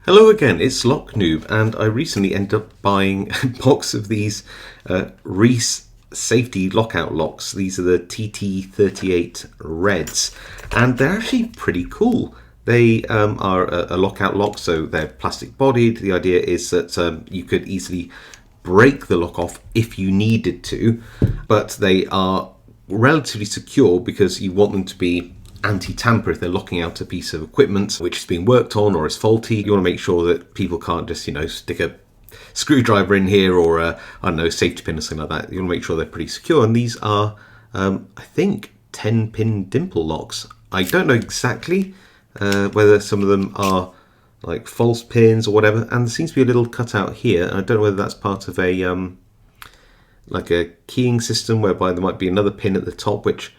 Hello again, it's Noob, and I recently ended up buying a box of these Reese safety lockout locks. These are the TT38 Reds, and they're actually pretty cool. They are a lockout lock, so they're plastic bodied. The idea is that you could easily break the lock off if you needed to, but they are relatively secure because you want them to be anti-tamper. If they're locking out a piece of equipment which is being worked on or is faulty, you want to make sure that people can't just, stick a screwdriver in here or I don't know, safety pin or something like that. You want to make sure they're pretty secure. And these are, I think, 10-pin Dimple locks. I don't know exactly whether some of them are like false pins or whatever. And there seems to be a little cutout here. I don't know whether that's part of a like a keying system whereby there might be another pin at the top which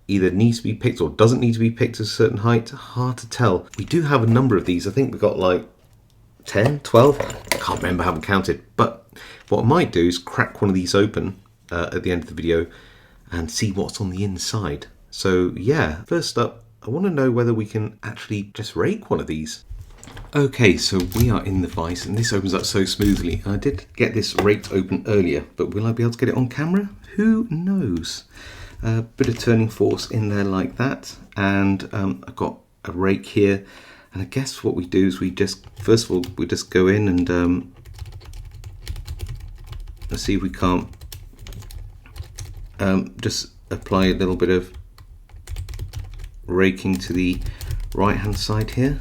either needs to be picked or doesn't need to be picked at a certain height. Hard to tell. We do have a number of these. I think we've got like 10, 12. I can't remember, I haven't counted. But what I might do is crack one of these open at the end of the video and see what's on the inside. So yeah, first up, I want to know whether we can actually just rake one of these. Okay, so we are in the vise and this opens up so smoothly. I did get this raked open earlier, but will I be able to get it on camera? Who knows? A bit of turning force in there like that, and I've got a rake here, and I guess what we do is we just, first of all, we just go in and let's see if we can't just apply a little bit of raking to the right hand side here.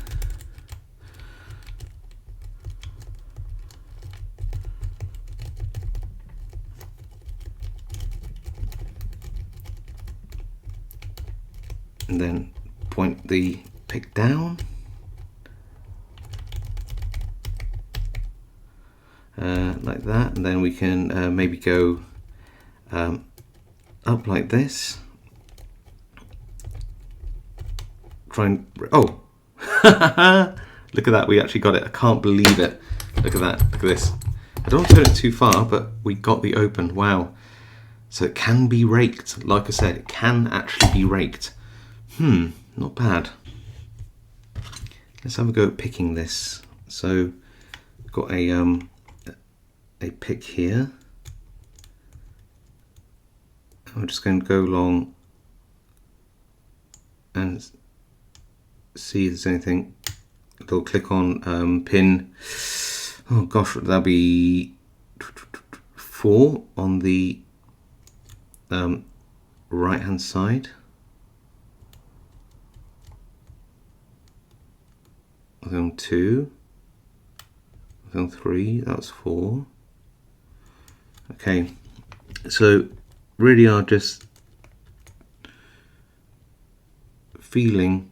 And then point the pick down, like that, and then we can maybe go up like this. Try and, oh, look at that, we actually got it. I can't believe it. Look at that, look at this. I don't want to turn it too far, but we got the open. Wow. So it can be raked. Like I said, it can actually be raked. Not bad. Let's have a go at picking this. So I've got a pick here. I'm just going to go along and see if there's anything. A little click on pin. Oh gosh, that'll be 4 on the right hand side. On 2, on 3, that's 4. Okay, so really are just feeling.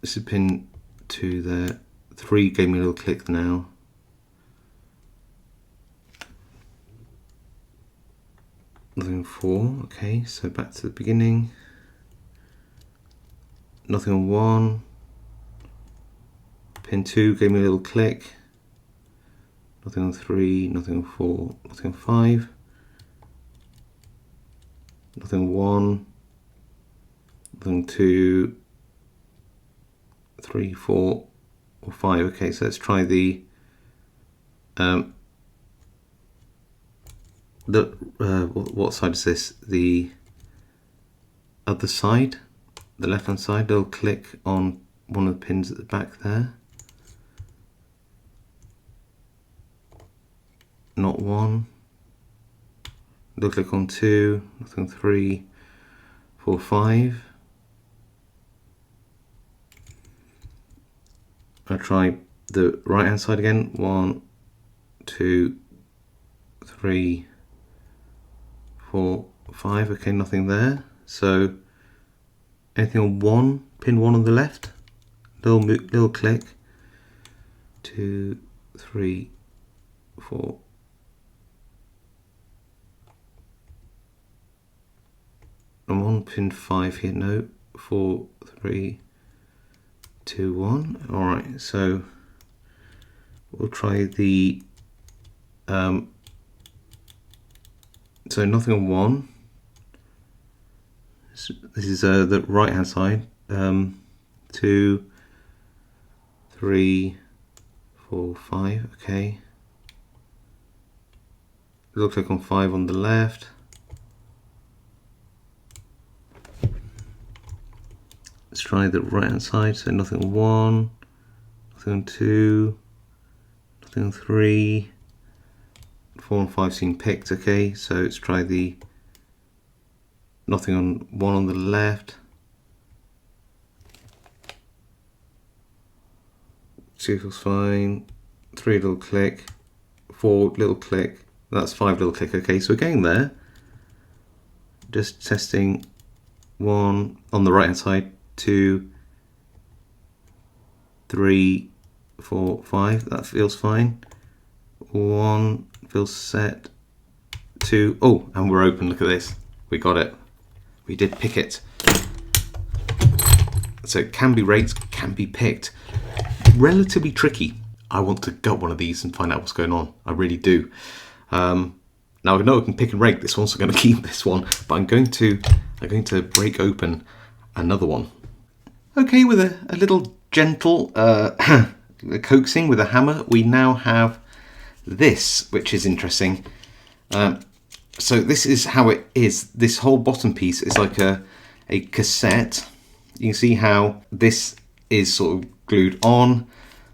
This is pin 2 there. 3 gave me a little click now. Nothing on 4. Okay, so back to the beginning. Nothing on 1. Pin 2 gave me a little click. Nothing on 3, nothing on 4, nothing on 5. Nothing on 1. Nothing on 2, 3, 4, or 5. Okay, so let's try the what side is this? The other side. The left hand side. They'll click on one of the pins at the back there. Not 1. They'll click on 2. Nothing on 3, 4, 5. I'll try the right hand side again. 1, 2, 3, 4, 5. Okay, nothing there. So anything on 1, pin 1 on the left, little click, 2, 3, 4, I'm on pin 5 here, no, 4, 3, 2, 1, alright, so we'll try the, so nothing on 1, this is the right hand side, 2, 3, 4, 5, okay. It looks like on 5 on the left. Let's try the right hand side, so nothing on 1, nothing on 2, nothing on 3, 4 and 5 seem picked, okay, so let's try the nothing on 1 on the left. 2 feels fine, 3 little click, 4 little click, that's 5 little click, okay, so we're getting there. Just testing 1 on the right hand side, 2, 3, 4, 5, that feels fine. 1 feels set, 2, oh, and we're open, look at this, we got it. We did pick it. So it can be raked, can be picked. Relatively tricky. I want to gut one of these and find out what's going on. I really do. Now I know I can pick and rake this one, so I'm going to keep this one, but I'm going to break open another one. Okay, with a little gentle coaxing with a hammer, we now have this, which is interesting. So this is how it is. This whole bottom piece is like a cassette. You can see how this is sort of glued on.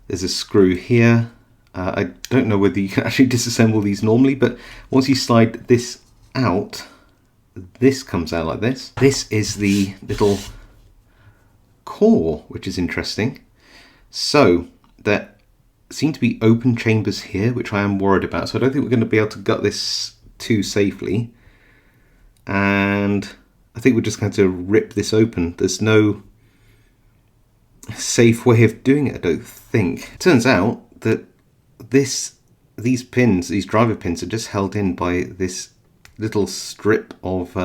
There's a screw here. I don't know whether you can actually disassemble these normally, but once you slide this out, this comes out like this. This is the little core, which is interesting. So there seem to be open chambers here, which I am worried about. So I don't think we're going to be able to gut this too safely. And I think we're just going to rip this open. There's no safe way of doing it, I don't think. It turns out that these pins, these driver pins, are just held in by this little strip of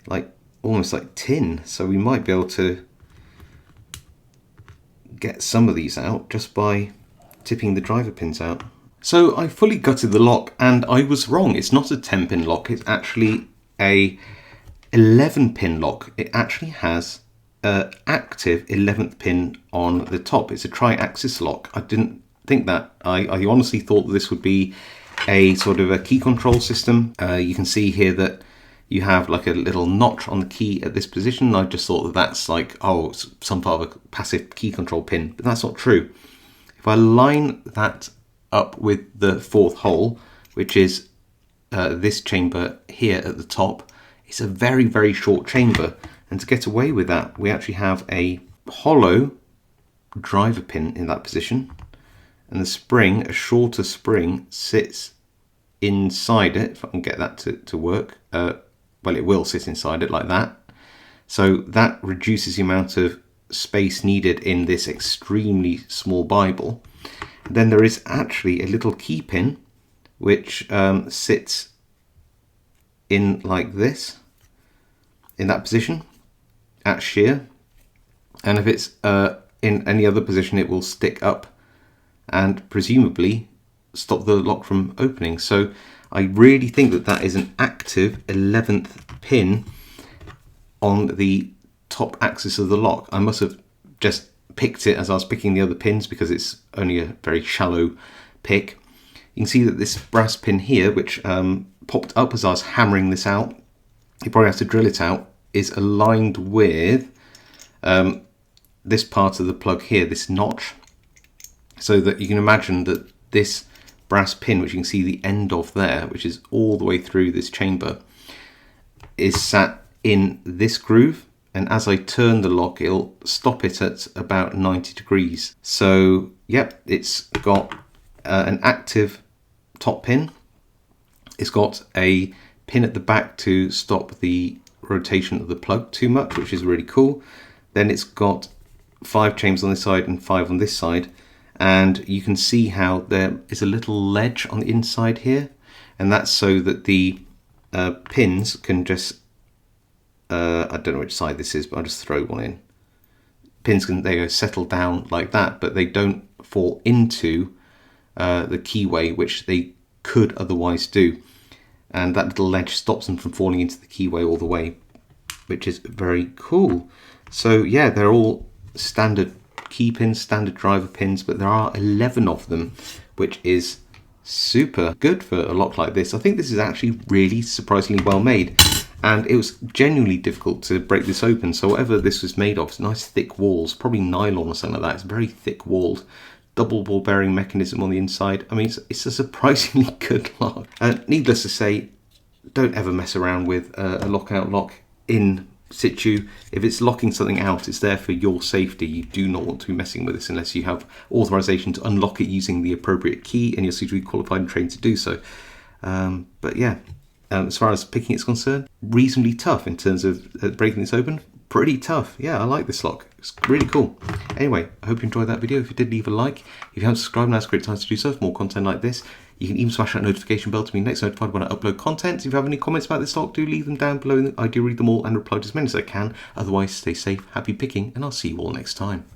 like almost like tin. So we might be able to get some of these out just by tipping the driver pins out. So I fully gutted the lock and I was wrong. It's not a 10-pin lock, it's actually a 11-pin lock. It actually has an active 11th pin on the top. It's a tri-axis lock. I didn't think that. I honestly thought this would be a sort of a key control system. You can see here that you have like a little notch on the key at this position. I just thought that that's like, oh, it's some part of a passive key control pin, but that's not true. If I line that up with the 4th hole, which is this chamber here at the top, it's a very, very short chamber. And to get away with that, we actually have a hollow driver pin in that position. And the spring, a shorter spring, sits inside it. If I can get that to work. Well, it will sit inside it like that. So that reduces the amount of space needed in this extremely small Bible. And then there is actually a little key pin which sits in like this, in that position, at shear. And if it's in any other position, it will stick up and presumably stop the lock from opening. So I really think that that is an active 11th pin on the top axis of the lock. I must have just picked it as I was picking the other pins because it's only a very shallow pick. You can see that this brass pin here, which popped up as I was hammering this out, you probably have to drill it out, is aligned with this part of the plug here, this notch, so that you can imagine that this brass pin, which you can see the end of there, which is all the way through this chamber, is sat in this groove, and as I turn the lock, it'll stop it at about 90 degrees. So yep, it's got an active top pin. It's got a pin at the back to stop the rotation of the plug too much, which is really cool. Then it's got 5 chambers on this side and 5 on this side, and you can see how there is a little ledge on the inside here, and that's so that the pins can just I don't know which side this is, but I'll just throw one in. Pins can, they go settle down like that, but they don't fall into the keyway, which they could otherwise do. And that little ledge stops them from falling into the keyway all the way, which is very cool. So yeah, they're all standard key pins, standard driver pins, but there are 11 of them, which is super good for a lock like this. I think this is actually really surprisingly well made, and it was genuinely difficult to break this open. So whatever this was made of, it's nice thick walls, probably nylon or something like that. It's very thick walled, double ball bearing mechanism on the inside. I mean, it's a surprisingly good lock. Needless to say, don't ever mess around with a lockout lock in situ. If it's locking something out, it's there for your safety. You do not want to be messing with this unless you have authorization to unlock it using the appropriate key and you're suitably qualified and trained to do so. But yeah, as far as picking it's concerned, reasonably tough in terms of breaking this open. Pretty tough. Yeah, I like this lock. It's really cool. Anyway, I hope you enjoyed that video. If you did, leave a like. If you haven't subscribed, now's a great time to do so for more content like this. You can even smash that notification bell to be next notified when I upload content. If you have any comments about this lock, do leave them down below. I do read them all and reply to as many as I can. Otherwise, stay safe, happy picking, and I'll see you all next time.